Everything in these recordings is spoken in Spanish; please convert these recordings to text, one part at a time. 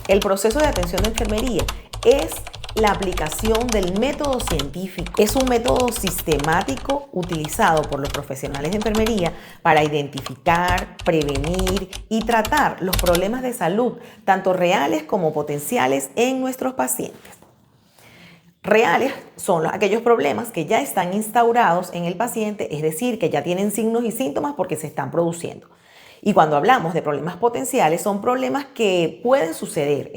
El proceso de atención de enfermería es la aplicación del método científico. Es un método sistemático utilizado por los profesionales de enfermería para identificar, prevenir y tratar los problemas de salud, tanto reales como potenciales, en nuestros pacientes. Reales son aquellos problemas que ya están instaurados en el paciente, es decir, que ya tienen signos y síntomas porque se están produciendo. Y cuando hablamos de problemas potenciales, son problemas que pueden suceder,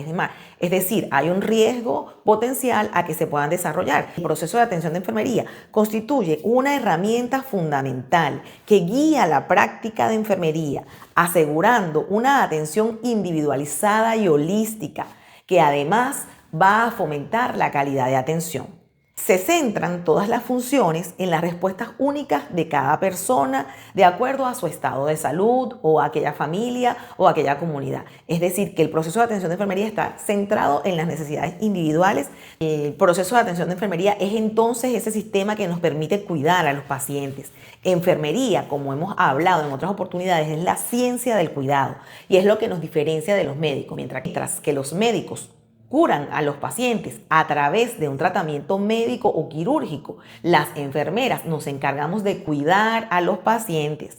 es decir, hay un riesgo potencial a que se puedan desarrollar. El proceso de atención de enfermería constituye una herramienta fundamental que guía la práctica de enfermería, asegurando una atención individualizada y holística, que además va a fomentar la calidad de atención. Se centran todas las funciones en las respuestas únicas de cada persona de acuerdo a su estado de salud o a aquella familia o a aquella comunidad. Es decir, que el proceso de atención de enfermería está centrado en las necesidades individuales. El proceso de atención de enfermería es entonces ese sistema que nos permite cuidar a los pacientes. Enfermería, como hemos hablado en otras oportunidades, es la ciencia del cuidado y es lo que nos diferencia de los médicos. Mientras que los médicos curan a los pacientes a través de un tratamiento médico o quirúrgico, las enfermeras nos encargamos de cuidar a los pacientes,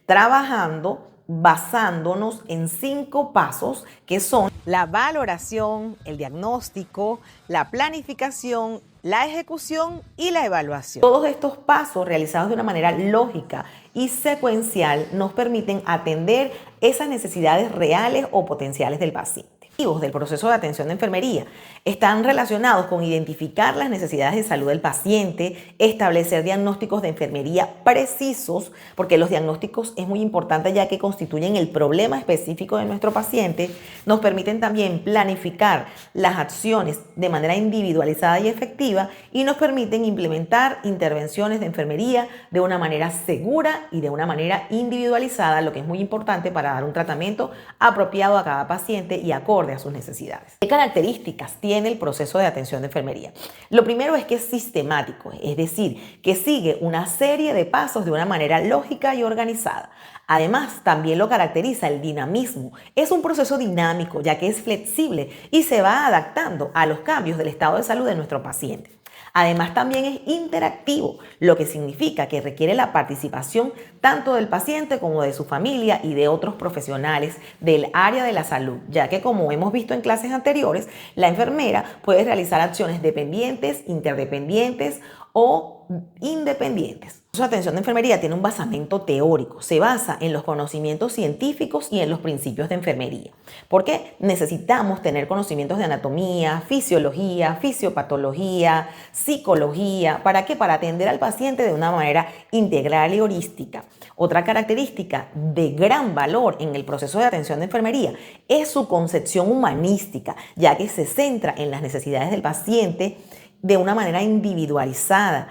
trabajando basándonos en 5 pasos que son la valoración, el diagnóstico, la planificación, la ejecución y la evaluación. Todos estos pasos, realizados de una manera lógica y secuencial, nos permiten atender esas necesidades reales o potenciales del paciente. Del proceso de atención de enfermería están relacionados con identificar las necesidades de salud del paciente, establecer diagnósticos de enfermería precisos, porque los diagnósticos es muy importante ya que constituyen el problema específico de nuestro paciente. Nos permiten también planificar las acciones de manera individualizada y efectiva y nos permiten implementar intervenciones de enfermería de una manera segura y de una manera individualizada, lo que es muy importante para dar un tratamiento apropiado a cada paciente y acorde a sus necesidades. ¿Qué características tiene el proceso de atención de enfermería? Lo primero es que es sistemático, es decir, que sigue una serie de pasos de una manera lógica y organizada. Además, también lo caracteriza el dinamismo. Es un proceso dinámico, ya que es flexible y se va adaptando a los cambios del estado de salud de nuestro paciente. Además, también es interactivo, lo que significa que requiere la participación tanto del paciente como de su familia y de otros profesionales del área de la salud, ya que, como hemos visto en clases anteriores, la enfermera puede realizar acciones dependientes, interdependientes o independientes. Su atención de enfermería tiene un basamento teórico, se basa en los conocimientos científicos y en los principios de enfermería. Porque necesitamos tener conocimientos de anatomía, fisiología, fisiopatología, psicología. ¿Para qué? Para atender al paciente de una manera integral y holística. Otra característica de gran valor en el proceso de atención de enfermería es su concepción humanística, ya que se centra en las necesidades del paciente de una manera individualizada,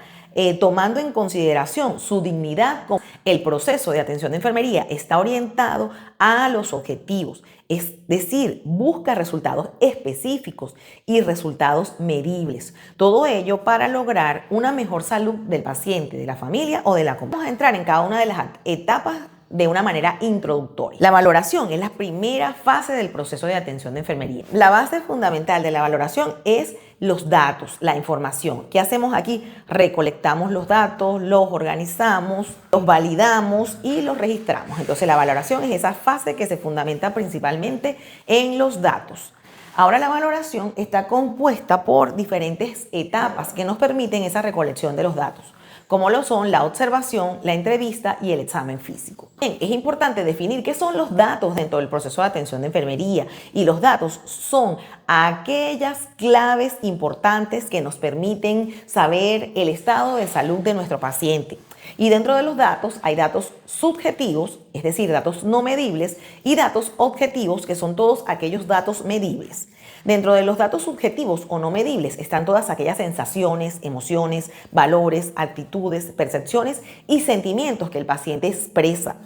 tomando en consideración su dignidad. El proceso de atención de enfermería está orientado a los objetivos, es decir, busca resultados específicos y resultados medibles. Todo ello para lograr una mejor salud del paciente, de la familia o de la comunidad. Vamos a entrar en cada una de las etapas de una manera introductoria. La valoración es la primera fase del proceso de atención de enfermería. La base fundamental de la valoración es los datos, la información. ¿Qué hacemos aquí? Recolectamos los datos, los organizamos, los validamos y los registramos. Entonces, la valoración es esa fase que se fundamenta principalmente en los datos. Ahora, la valoración está compuesta por diferentes etapas que nos permiten esa recolección de los datos, como lo son la observación, la entrevista y el examen físico. Bien, es importante definir qué son los datos dentro del proceso de atención de enfermería, y los datos son aquellas claves importantes que nos permiten saber el estado de salud de nuestro paciente. Y dentro de los datos hay datos subjetivos, es decir, datos no medibles, y datos objetivos, que son todos aquellos datos medibles. Dentro de los datos subjetivos o no medibles están todas aquellas sensaciones, emociones, valores, actitudes, percepciones y sentimientos que el paciente expresa.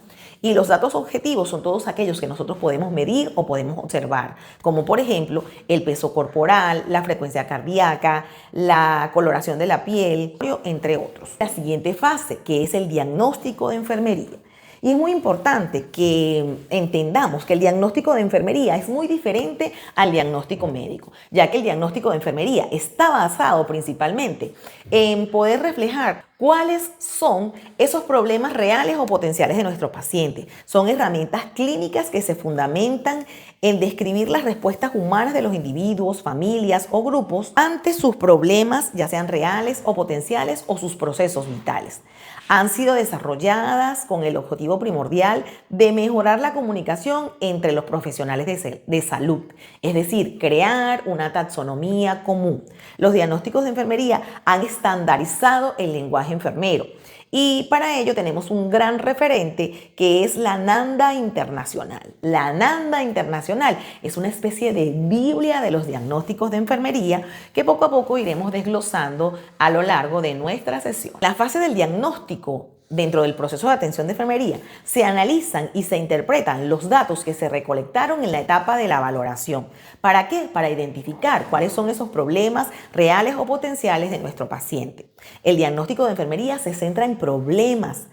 Y los datos objetivos son todos aquellos que nosotros podemos medir o podemos observar, como por ejemplo el peso corporal, la frecuencia cardíaca, la coloración de la piel, entre otros. La siguiente fase, que es el diagnóstico de enfermería. Y es muy importante que entendamos que el diagnóstico de enfermería es muy diferente al diagnóstico médico, ya que el diagnóstico de enfermería está basado principalmente en poder reflejar cuáles son esos problemas reales o potenciales de nuestro paciente. Son herramientas clínicas que se fundamentan en describir las respuestas humanas de los individuos, familias o grupos ante sus problemas, ya sean reales o potenciales, o sus procesos vitales. Han sido desarrolladas con el objetivo primordial de mejorar la comunicación entre los profesionales de salud, es decir, crear una taxonomía común. Los diagnósticos de enfermería han estandarizado el lenguaje enfermero y para ello tenemos un gran referente que es la NANDA Internacional. La NANDA Internacional es una especie de Biblia de los diagnósticos de enfermería que poco a poco iremos desglosando a lo largo de nuestra sesión. La fase del diagnóstico dentro del proceso de atención de enfermería se analizan y se interpretan los datos que se recolectaron en la etapa de la valoración. ¿Para qué? Para identificar cuáles son esos problemas reales o potenciales de nuestro paciente. El diagnóstico de enfermería se centra en problemas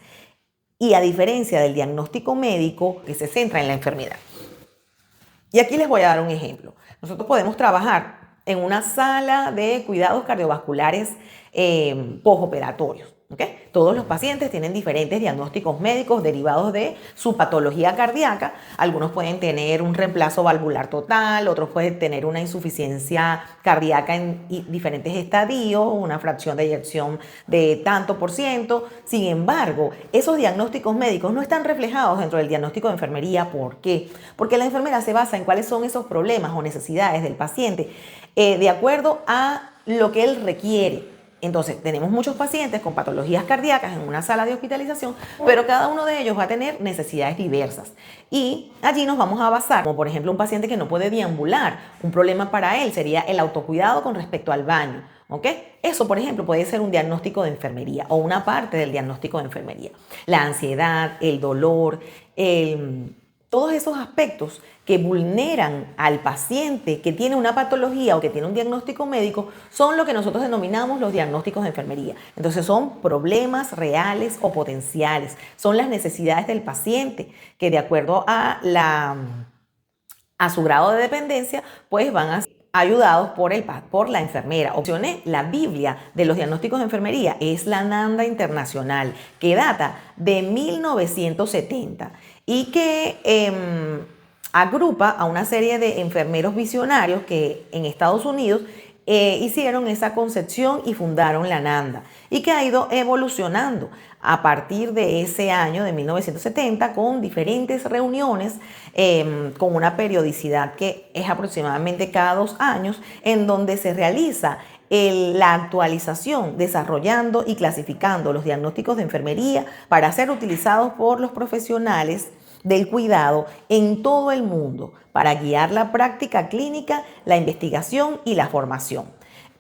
y a diferencia del diagnóstico médico que se centra en la enfermedad. Y aquí les voy a dar un ejemplo. Nosotros podemos trabajar en una sala de cuidados cardiovasculares postoperatorios. ¿Okay? Todos los pacientes tienen diferentes diagnósticos médicos derivados de su patología cardíaca. Algunos pueden tener un reemplazo valvular total, otros pueden tener una insuficiencia cardíaca en diferentes estadios, una fracción de eyección de tanto por ciento. Sin embargo, esos diagnósticos médicos no están reflejados dentro del diagnóstico de enfermería. ¿Por qué? Porque la enfermera se basa en cuáles son esos problemas o necesidades del paciente de acuerdo a lo que él requiere. Entonces, tenemos muchos pacientes con patologías cardíacas en una sala de hospitalización, pero cada uno de ellos va a tener necesidades diversas. Y allí nos vamos a basar, como por ejemplo un paciente que no puede deambular. Un problema para él sería el autocuidado con respecto al baño. ¿Ok? Eso, por ejemplo, puede ser un diagnóstico de enfermería o una parte del diagnóstico de enfermería. La ansiedad, el dolor, todos esos aspectos que vulneran al paciente que tiene una patología o que tiene un diagnóstico médico son lo que nosotros denominamos los diagnósticos de enfermería. Entonces son problemas reales o potenciales, son las necesidades del paciente que de acuerdo a su grado de dependencia pues van a ser ayudados por la enfermera. Opcioné la Biblia de los diagnósticos de enfermería, es la NANDA Internacional, que data de 1970 y que agrupa a una serie de enfermeros visionarios que en Estados Unidos hicieron esa concepción y fundaron la NANDA y que ha ido evolucionando a partir de ese año de 1970 con diferentes reuniones con una periodicidad que es aproximadamente cada 2 años en donde se realiza la actualización, desarrollando y clasificando los diagnósticos de enfermería para ser utilizados por los profesionales del cuidado en todo el mundo para guiar la práctica clínica, la investigación y la formación.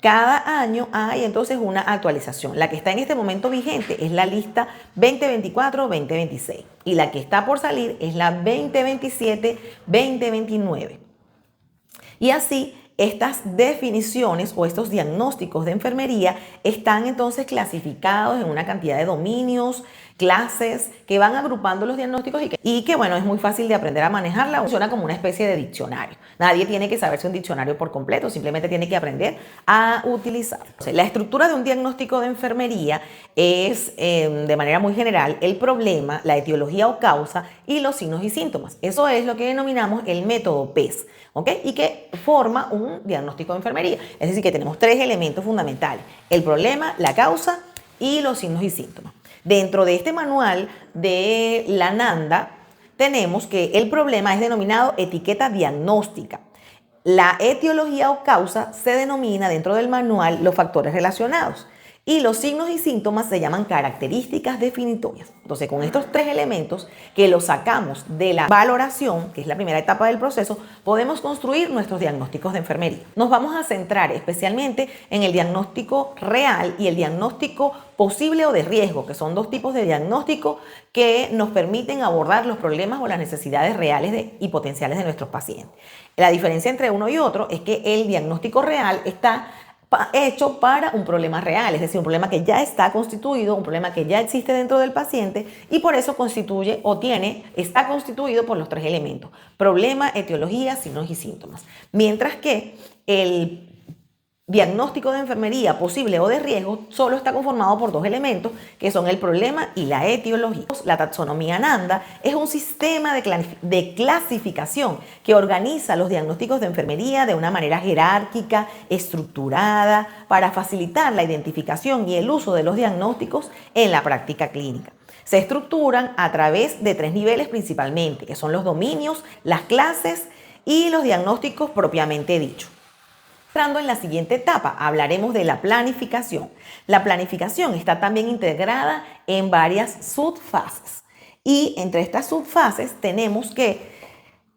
Cada año hay entonces una actualización. La que está en este momento vigente es la lista 2024-2026 y la que está por salir es la 2027-2029. Y así estas definiciones o estos diagnósticos de enfermería están entonces clasificados en una cantidad de dominios, clases que van agrupando los diagnósticos y que bueno, es muy fácil de aprender a manejarla. Funciona como una especie de diccionario. Nadie tiene que saberse un diccionario por completo, simplemente tiene que aprender a utilizarlo. La estructura de un diagnóstico de enfermería es, de manera muy general, el problema, la etiología o causa y los signos y síntomas. Eso es lo que denominamos el método PES, ¿ok? Y que forma un diagnóstico de enfermería. Es decir, que tenemos 3 elementos fundamentales: el problema, la causa y los signos y síntomas. Dentro de este manual de la NANDA tenemos que el problema es denominado etiqueta diagnóstica. La etiología o causa se denomina dentro del manual los factores relacionados. Y los signos y síntomas se llaman características definitorias. Entonces, con estos 3 elementos que los sacamos de la valoración, que es la primera etapa del proceso, podemos construir nuestros diagnósticos de enfermería. Nos vamos a centrar especialmente en el diagnóstico real y el diagnóstico posible o de riesgo, que son 2 tipos de diagnóstico que nos permiten abordar los problemas o las necesidades reales y potenciales de nuestros pacientes. La diferencia entre uno y otro es que el diagnóstico real está hecho para un problema real, es decir, un problema que ya está constituido, un problema que ya existe dentro del paciente y por eso constituye o está constituido por los tres elementos: problema, etiología, signos y síntomas. Mientras que el diagnóstico de enfermería posible o de riesgo solo está conformado por dos elementos, que son el problema y la etiología. La taxonomía Nanda es un sistema de clasificación que organiza los diagnósticos de enfermería de una manera jerárquica, estructurada, para facilitar la identificación y el uso de los diagnósticos en la práctica clínica. Se estructuran a través de tres niveles principalmente, que son los dominios, las clases y los diagnósticos propiamente dichos. Entrando en la siguiente etapa, hablaremos de la planificación. La planificación está también integrada en varias subfases y entre estas subfases tenemos que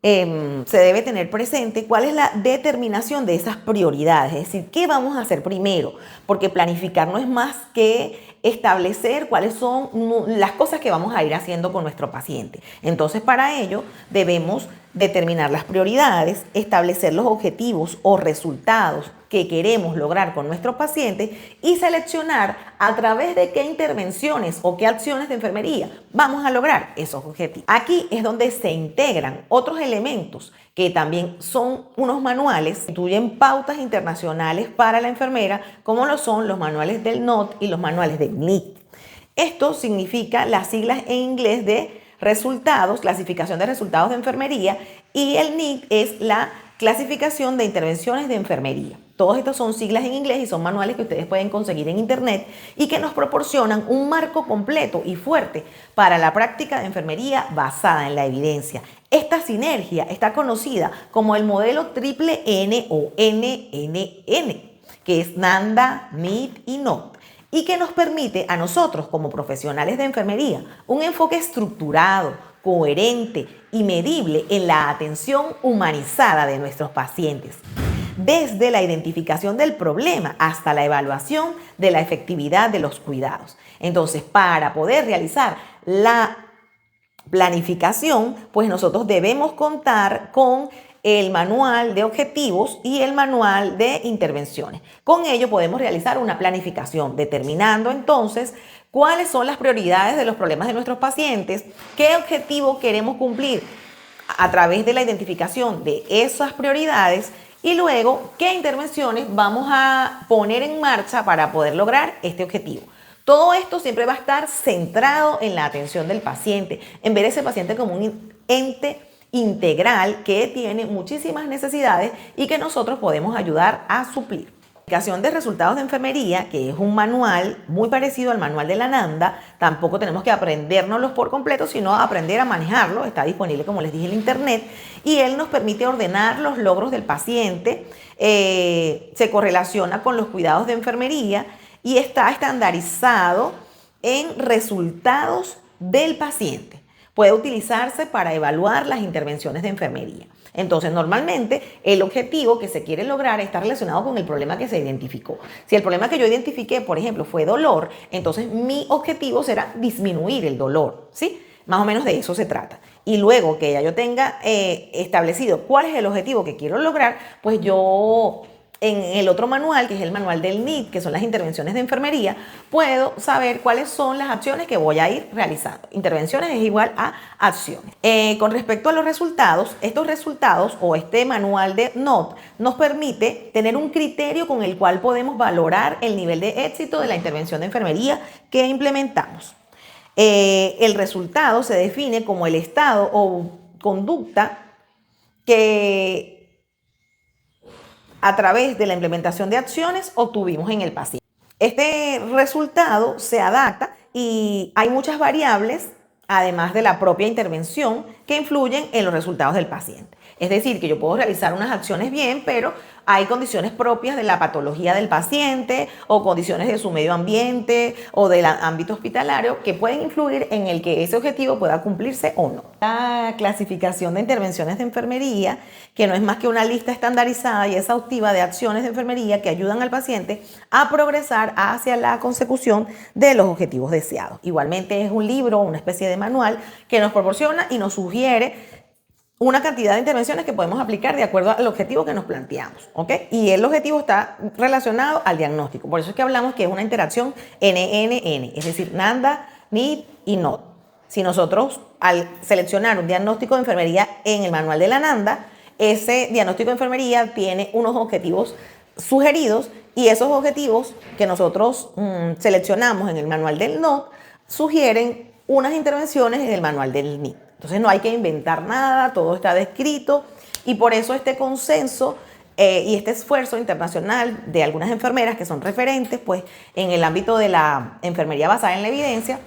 se debe tener presente cuál es la determinación de esas prioridades, es decir, qué vamos a hacer primero, porque planificar no es más que establecer cuáles son las cosas que vamos a ir haciendo con nuestro paciente. Entonces, para ello debemos determinar las prioridades, establecer los objetivos o resultados que queremos lograr con nuestros pacientes y seleccionar a través de qué intervenciones o qué acciones de enfermería vamos a lograr esos objetivos. Aquí es donde se integran otros elementos que también son unos manuales que incluyen pautas internacionales para la enfermera, como lo son los manuales del NOT y los manuales del NIC. Esto significa las siglas en inglés de resultados, clasificación de resultados de enfermería, y el NIC es la clasificación de intervenciones de enfermería. Todos estos son siglas en inglés y son manuales que ustedes pueden conseguir en internet y que nos proporcionan un marco completo y fuerte para la práctica de enfermería basada en la evidencia. Esta sinergia está conocida como el modelo triple N o NNN, que es Nanda, NIT y NOT, y que nos permite a nosotros como profesionales de enfermería un enfoque estructurado, coherente y medible en la atención humanizada de nuestros pacientes, desde la identificación del problema hasta la evaluación de la efectividad de los cuidados. Entonces, para poder realizar la planificación, pues nosotros debemos contar con el manual de objetivos y el manual de intervenciones. Con ello podemos realizar una planificación, determinando entonces cuáles son las prioridades de los problemas de nuestros pacientes, qué objetivo queremos cumplir a través de la identificación de esas prioridades y luego qué intervenciones vamos a poner en marcha para poder lograr este objetivo. Todo esto siempre va a estar centrado en la atención del paciente, en ver a ese paciente como un ente integral que tiene muchísimas necesidades y que nosotros podemos ayudar a suplir. La aplicación de resultados de enfermería, que es un manual muy parecido al manual de la Nanda, tampoco tenemos que aprendérnoslos por completo, sino aprender a manejarlo. Está disponible, como les dije, en internet y él nos permite ordenar los logros del paciente, se correlaciona con los cuidados de enfermería y está estandarizado en resultados del paciente. Puede utilizarse para evaluar las intervenciones de enfermería. Entonces, normalmente, el objetivo que se quiere lograr está relacionado con el problema que se identificó. Si el problema que yo identifiqué, por ejemplo, fue dolor, entonces mi objetivo será disminuir el dolor, ¿sí? Más o menos de eso se trata. Y luego que ya yo tenga establecido cuál es el objetivo que quiero lograr, pues yo en el otro manual, que es el manual del NIT, que son las intervenciones de enfermería, puedo saber cuáles son las acciones que voy a ir realizando. Intervenciones es igual a acciones. Con respecto a los resultados, estos resultados o este manual de NOT nos permite tener un criterio con el cual podemos valorar el nivel de éxito de la intervención de enfermería que implementamos. El resultado se define como el estado o conducta que a través de la implementación de acciones obtuvimos en el paciente. Este resultado se adapta y hay muchas variables, además de la propia intervención, que influyen en los resultados del paciente. Es decir, que yo puedo realizar unas acciones bien, pero hay condiciones propias de la patología del paciente o condiciones de su medio ambiente o del ámbito hospitalario que pueden influir en el que ese objetivo pueda cumplirse o no. La clasificación de intervenciones de enfermería, que no es más que una lista estandarizada y exhaustiva de acciones de enfermería que ayudan al paciente a progresar hacia la consecución de los objetivos deseados. Igualmente es un libro, una especie de manual que nos proporciona y nos sugiere una cantidad de intervenciones que podemos aplicar de acuerdo al objetivo que nos planteamos, ¿ok? Y el objetivo está relacionado al diagnóstico. Por eso es que hablamos que es una interacción NNN, es decir, NANDA, NID y NOD. Si nosotros, al seleccionar un diagnóstico de enfermería en el manual de la NANDA, ese diagnóstico de enfermería tiene unos objetivos sugeridos y esos objetivos que nosotros seleccionamos en el manual del NOD sugieren unas intervenciones en el manual del NID. Entonces no hay que inventar nada, todo está descrito y por eso este consenso y este esfuerzo internacional de algunas enfermeras que son referentes pues, en el ámbito de la enfermería basada en la evidencia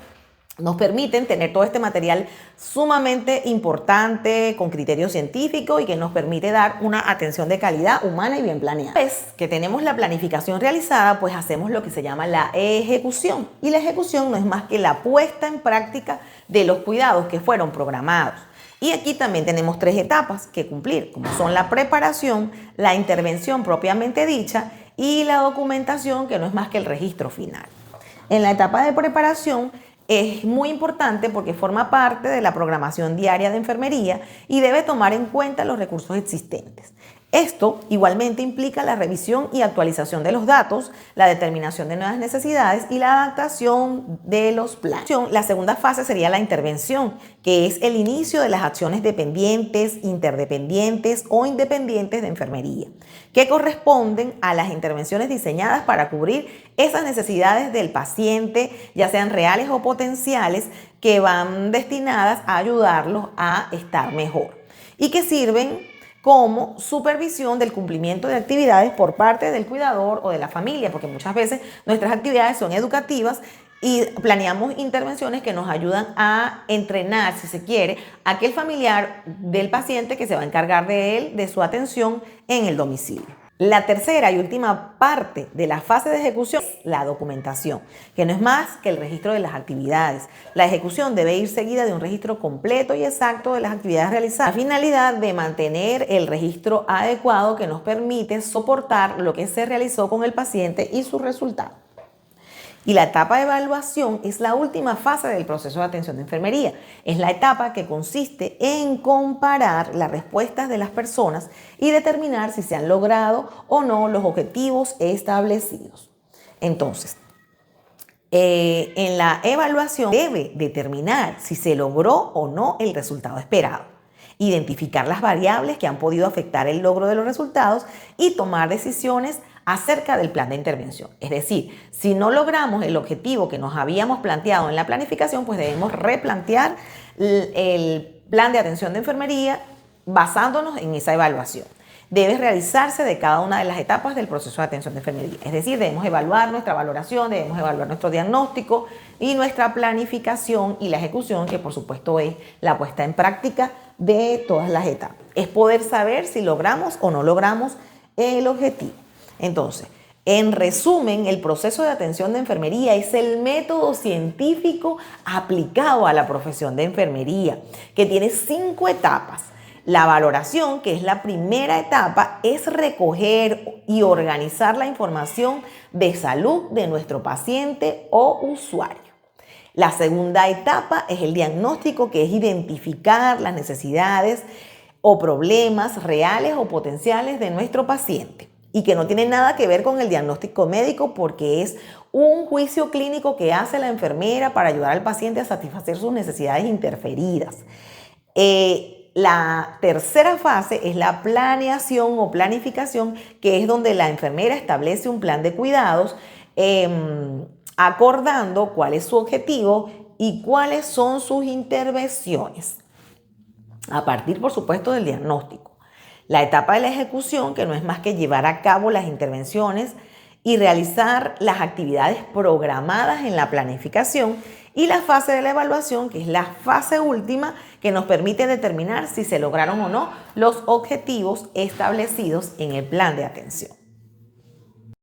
nos permiten tener todo este material sumamente importante, con criterio científico y que nos permite dar una atención de calidad humana y bien planeada. Una vez que tenemos la planificación realizada, pues hacemos lo que se llama la ejecución. Y la ejecución no es más que la puesta en práctica de los cuidados que fueron programados. Y aquí también tenemos 3 etapas que cumplir, como son la preparación, la intervención propiamente dicha y la documentación, que no es más que el registro final. En la etapa de preparación, es muy importante porque forma parte de la programación diaria de enfermería y debe tomar en cuenta los recursos existentes. Esto igualmente implica la revisión y actualización de los datos, la determinación de nuevas necesidades y la adaptación de los planes. La segunda fase sería la intervención, que es el inicio de las acciones dependientes, interdependientes o independientes de enfermería, que corresponden a las intervenciones diseñadas para cubrir esas necesidades del paciente, ya sean reales o potenciales, que van destinadas a ayudarlos a estar mejor y que sirven como supervisión del cumplimiento de actividades por parte del cuidador o de la familia, porque muchas veces nuestras actividades son educativas y planeamos intervenciones que nos ayudan a entrenar, si se quiere, a aquel familiar del paciente que se va a encargar de él, de su atención en el domicilio. La tercera y última parte de la fase de ejecución es la documentación, que no es más que el registro de las actividades. La ejecución debe ir seguida de un registro completo y exacto de las actividades realizadas, la finalidad de mantener el registro adecuado que nos permite soportar lo que se realizó con el paciente y sus resultados. Y la etapa de evaluación es la última fase del proceso de atención de enfermería. Es la etapa que consiste en comparar las respuestas de las personas y determinar si se han logrado o no los objetivos establecidos. Entonces, en la evaluación debe determinar si se logró o no el resultado esperado, identificar las variables que han podido afectar el logro de los resultados y tomar decisiones acerca del plan de intervención. Es decir, si no logramos el objetivo que nos habíamos planteado en la planificación, pues debemos replantear el plan de atención de enfermería basándonos en esa evaluación. Debe realizarse de cada una de las etapas del proceso de atención de enfermería. Es decir, debemos evaluar nuestra valoración, debemos evaluar nuestro diagnóstico y nuestra planificación y la ejecución, que por supuesto es la puesta en práctica de todas las etapas. Es poder saber si logramos o no logramos el objetivo. Entonces, en resumen, el proceso de atención de enfermería es el método científico aplicado a la profesión de enfermería, que tiene 5 etapas. La valoración, que es la primera etapa, es recoger y organizar la información de salud de nuestro paciente o usuario. La segunda etapa es el diagnóstico, que es identificar las necesidades o problemas reales o potenciales de nuestro paciente, y que no tiene nada que ver con el diagnóstico médico porque es un juicio clínico que hace la enfermera para ayudar al paciente a satisfacer sus necesidades interferidas. La tercera fase es la planeación o planificación, que es donde la enfermera establece un plan de cuidados acordando cuál es su objetivo y cuáles son sus intervenciones, a partir, por supuesto, del diagnóstico. La etapa de la ejecución, que no es más que llevar a cabo las intervenciones y realizar las actividades programadas en la planificación. Y la fase de la evaluación, que es la fase última, que nos permite determinar si se lograron o no los objetivos establecidos en el plan de atención.